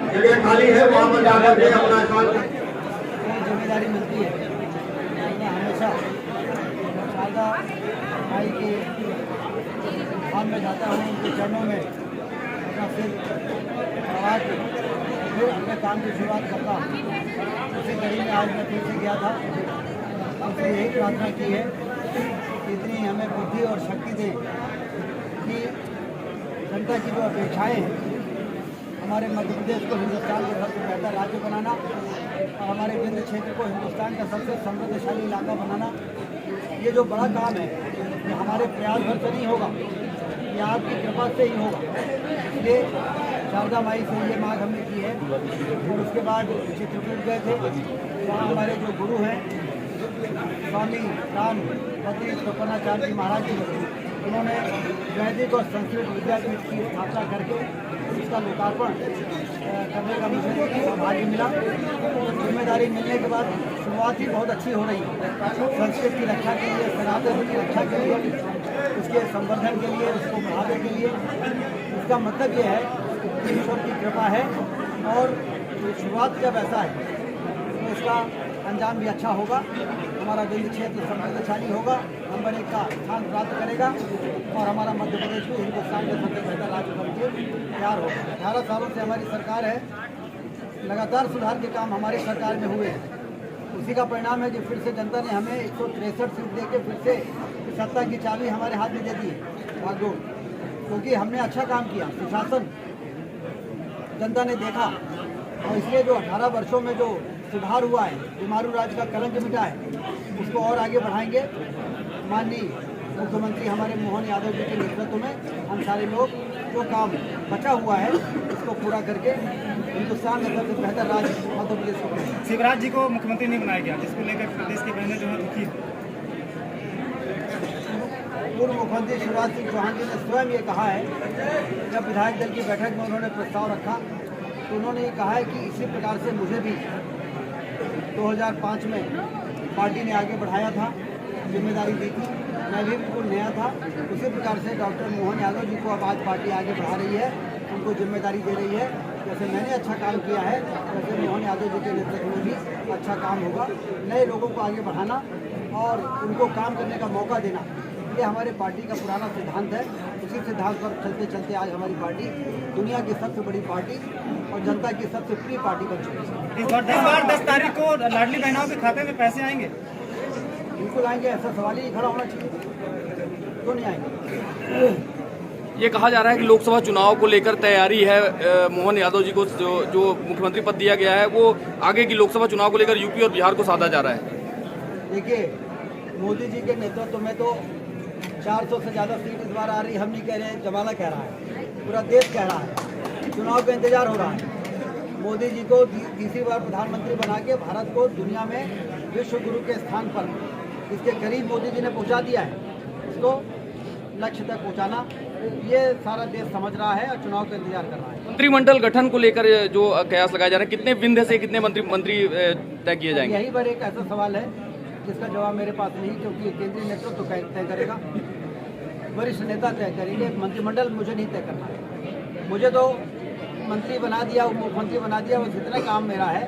जगह खाली है वहाँ पर जाकर के अपना स्थान जिम्मेदारी मिलती है। मैं हमेशा शारदा माई के धाम में जाता हूँ, उनके चरणों में अपना सिर नवा के फिर अपने काम की शुरुआत करता हूँ। उसी कड़ी में आज मैं फिर से गया था। हमसे यही प्रार्थना की है कि इतनी हमें बुद्धि और शक्ति दें कि जनता की जो अपेक्षाएँ हैं, हमारे मध्य प्रदेश को हिंदुस्तान का सबसे बेहतर राज्य बनाना और हमारे विंध्य क्षेत्र को हिंदुस्तान का सबसे समृद्धशाली इलाका बनाना, ये जो बड़ा काम है ये हमारे प्रयास भर से नहीं होगा, ये आपकी कृपा से ही होगा। इसलिए शारदा माई से ये मांग हमने की है। और उसके बाद चित्रकूट गए थे, वहाँ हमारे जो गुरु हैं स्वामी राम भद्री प्रपन्नाचार्य जी महाराज जी, उन्होंने वैदिक और संस्कृत विद्यापीठ की स्थापना करके इसका लोकार्पण करने का मुझे सौभाग्य मिला। जिम्मेदारी मिलने के बाद शुरुआत ही बहुत अच्छी हो रही है। संस्कृत की रक्षा के लिए, सनातन की रक्षा के लिए, उसके संवर्धन के लिए, उसको बढ़ाने के लिए, इसका मतलब ये है कि ईश्वर की कृपा है और शुरुआत जब ऐसा है तो इसका अंजाम भी अच्छा होगा। हमारा विंध्य क्षेत्र समृद्धशाली होगा, नंबर 1 का स्थान प्राप्त करेगा और हमारा मध्य प्रदेश भी हिंदुस्तान का सबसे बेहतर राज्य बनकर तैयार होगा। 18 सालों से हमारी सरकार है, लगातार सुधार के काम हमारी सरकार में हुए हैं। उसी का परिणाम है कि फिर से जनता ने हमें 163 सीट देके फिर से सत्ता की चाबी हमारे हाथ में दे दी है भागदौड़, क्योंकि हमने अच्छा काम किया। सुशासन जनता ने देखा और इसलिए जो 18 वर्षों में जो सुधार हुआ है, बीमारू राज का कलंक मिटा है, उसको और आगे बढ़ाएंगे। माननीय मुख्यमंत्री हमारे मोहन यादव जी के नेतृत्व में हम सारे लोग जो काम बचा हुआ है उसको पूरा करके हिंदुस्तान का सबसे बेहतर राज्य मध्य प्रदेश को। शिवराज जी को मुख्यमंत्री नहीं बनाया गया, जिसको लेकर प्रदेश की बहनें जो है दुखी है। पूर्व मुख्यमंत्री शिवराज सिंह चौहान जी ने स्वयं ये कहा है, जब विधायक दल की बैठक में उन्होंने प्रस्ताव रखा तो उन्होंने ये कहा है कि इसी प्रकार से मुझे भी 2005 में पार्टी ने आगे बढ़ाया था, जिम्मेदारी दी थी, मैं भी बिल्कुल नया था। उसी प्रकार से डॉक्टर मोहन यादव जी को अब आज पार्टी आगे बढ़ा रही है, उनको जिम्मेदारी दे रही है। जैसे मैंने अच्छा काम किया है वैसे मोहन यादव जी के नेतृत्व में भी अच्छा काम होगा। नए लोगों को आगे बढ़ाना और उनको काम करने का मौका देना, ये हमारे पार्टी का पुराना सिद्धांत है। उसी सिद्धांत पर चलते चलते आज हमारी पार्टी दुनिया की सबसे बड़ी पार्टी और जनता की सबसे प्रिय पार्टी बन चुकी है। इस बार 10 तारीख को लाडली बहनों के खाते में पैसे आएंगे? बिल्कुल आएंगे, ऐसा सवाल ही खड़ा होना चाहिए, क्यों नहीं आएंगे। ये कहा जा रहा है कि लोकसभा चुनाव को लेकर तैयारी है, मोहन यादव जी को जो मुख्यमंत्री पद दिया गया है वो आगे की लोकसभा चुनाव को लेकर यूपी और बिहार को साधा जा रहा है। देखिए, मोदी जी के नेतृत्व में तो 400 से ज़्यादा सीट इस बार आ रही। हम नहीं कह रहे हैं, जमाना कह रहा है, पूरा देश कह रहा है, चुनाव का इंतजार हो रहा है। मोदी जी को तीसरी बार प्रधानमंत्री बना के भारत को दुनिया में विश्व गुरु के स्थान पर इसके करीब मोदी जी ने पहुंचा दिया है। इसको लक्ष्य तक पहुंचाना ये सारा देश समझ रहा है और चुनाव का इंतजार कर रहा है। मंत्रिमंडल गठन को लेकर जो कयास लगाए जा रहे हैं, कितने विंध्य से कितने मंत्री तय किए जाएंगे? यही पर एक ऐसा सवाल है जिसका जवाब मेरे पास नहीं, क्योंकि केंद्रीय नेतृत्व तो तय करेगा, वरिष्ठ नेता तय करेंगे, मंत्रिमंडल मुझे नहीं तय करना है। मुझे तो मंत्री बना दिया, उप मुख्यमंत्री बना दिया, बस इतना काम मेरा है।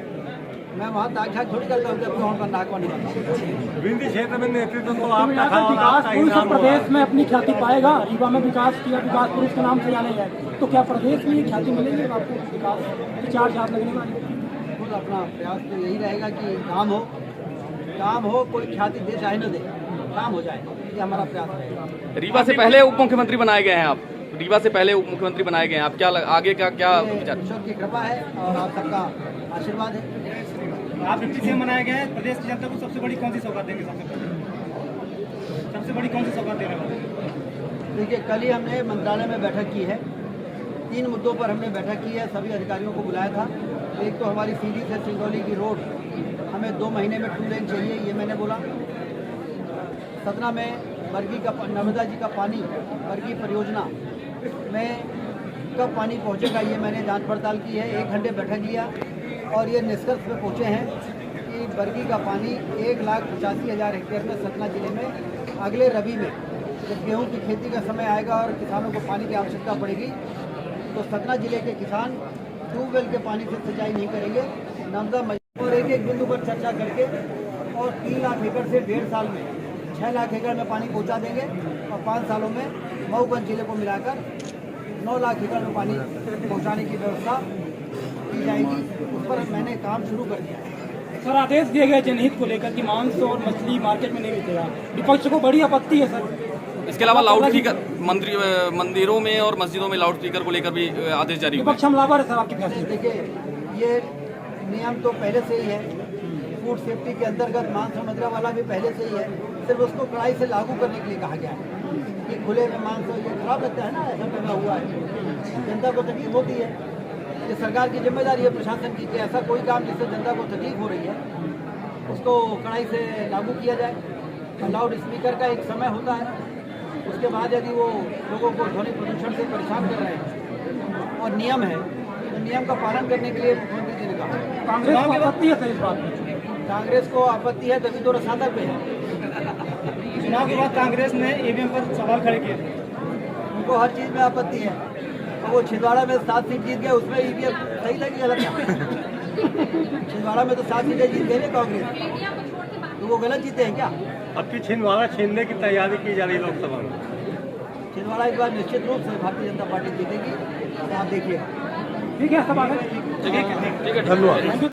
मैं वहाँ दाग झाग थोड़ी करता हूँ कि कौन बनना है कौन नहीं बनना। विंध्य क्षेत्र में नेतृत्व तो विकास पुरुष प्रदेश में अपनी ख्याति पाएगा। रीवा में विकास किया, विकास पुरुष के नाम से जाने जाए, तो क्या प्रदेश में ये ख्याति मिलेगी आपको? विकास की 4 साल लगने वाले खुद अपना प्रयास तो यही रहेगा कि काम हो, कोई ख्याति दे चाहे न दे, काम हो जाए, ये हमारा प्रयास रहेगा। रीवा से पहले उप मुख्यमंत्री बनाए गए हैं आप, रीवा से पहले उप मुख्यमंत्री बनाए गए हैं आप, क्या आगे का क्या विचार? ईश्वर की कृपा है और आप सबका आशीर्वाद है। आप डिप्टी सीएम बनाए गए हैं, प्रदेश की जनता को सबसे बड़ी कौन सी सौगात देंगे? सबसे बड़ी कौन सी सौगात देने वाले? देखिए, कल ही हमने मंत्रालय में बैठक की है, 3 मुद्दों पर हमने बैठक की है, सभी अधिकारियों को बुलाया था। एक तो हमारी सीधी से सिंगरौली की रोड हमें 2 महीने में 2 लेन चाहिए, ये मैंने बोला। सतना में बरगी का नर्मदा जी का पानी, बरगी परियोजना में कब पानी पहुंचेगा, ये मैंने जांच पड़ताल की है। 1 घंटे बैठक लिया और ये निष्कर्ष पे पहुँचे हैं कि बरगी का पानी 1,85,000 हेक्टेयर में सतना जिले में अगले रबी में जब गेहूं की खेती का समय आएगा और किसानों को पानी की आवश्यकता पड़ेगी तो सतना जिले के किसान ट्यूबवेल के पानी से सिंचाई नहीं करेंगे। नर्मदा और एक एक बिंदु पर चर्चा करके और 3 लाख एकड़ से 1.5 साल में 6 लाख एकड़ में पानी पहुंचा देंगे और 5 सालों में मऊगंज जिले को मिलाकर 9 लाख एकड़ में पानी पहुंचाने की व्यवस्था की जाएगी। उस पर मैंने काम शुरू कर दिया है। सर, आदेश दिए गए जनहित को लेकर कि मांस और मछली मार्केट में नहीं बेचेगा, विपक्ष को बड़ी आपत्ति है सर। इसके अलावा लाउड स्पीकर मंदिरों में और मस्जिदों में लाउड स्पीकर को लेकर भी आदेश जारी हुए। विपक्ष हमलावर है सर आपके फैसले। देखिए, ये नियम तो पहले से ही है, फूड सेफ्टी के अंतर्गत मांस और मदिरा वाला भी पहले से ही है, सिर्फ उसको कड़ाई से लागू करने के लिए कहा गया है कि खुले में मांस हो, ये खराब लगता है ना, ऐसा बना हुआ है, जनता को तकलीफ होती है। ये सरकार की जिम्मेदारी है, प्रशासन की, कि ऐसा कोई काम जिससे जनता को तकलीफ हो रही है उसको कड़ाई से लागू किया जाए। लाउड स्पीकर का एक समय होता है, उसके बाद यदि वो लोगों को ध्वनि प्रदूषण से परेशान कर रहे हैं और नियम है तो नियम का पालन करने के लिए मुख्यमंत्री जी ने कहा। कांग्रेस को आपत्ति है सर इस बात में? कांग्रेस को आपत्ति है, तभी तो रसातक पे है। चुनाव के बाद कांग्रेस ने ईवीएम पर सवाल खड़े किए थे। उनको हर चीज़ में आपत्ति है। और वो छिंदवाड़ा में 7 सीट जीत गए, उसमें ईवीएम सही लगी, गलत क्या? छिंदवाड़ा में तो 7 सीटें जीत गई ना कांग्रेस, तो वो गलत जीते हैं क्या? अब की छिंदवाड़ा छीनने की तैयारी की जा रही है लोकसभा में। छिंदवाड़ा इस बार निश्चित रूप से भारतीय जनता पार्टी जीतेगी, आप देखिए। ठीक है, सब आगे। ठीक है, धन्यवाद।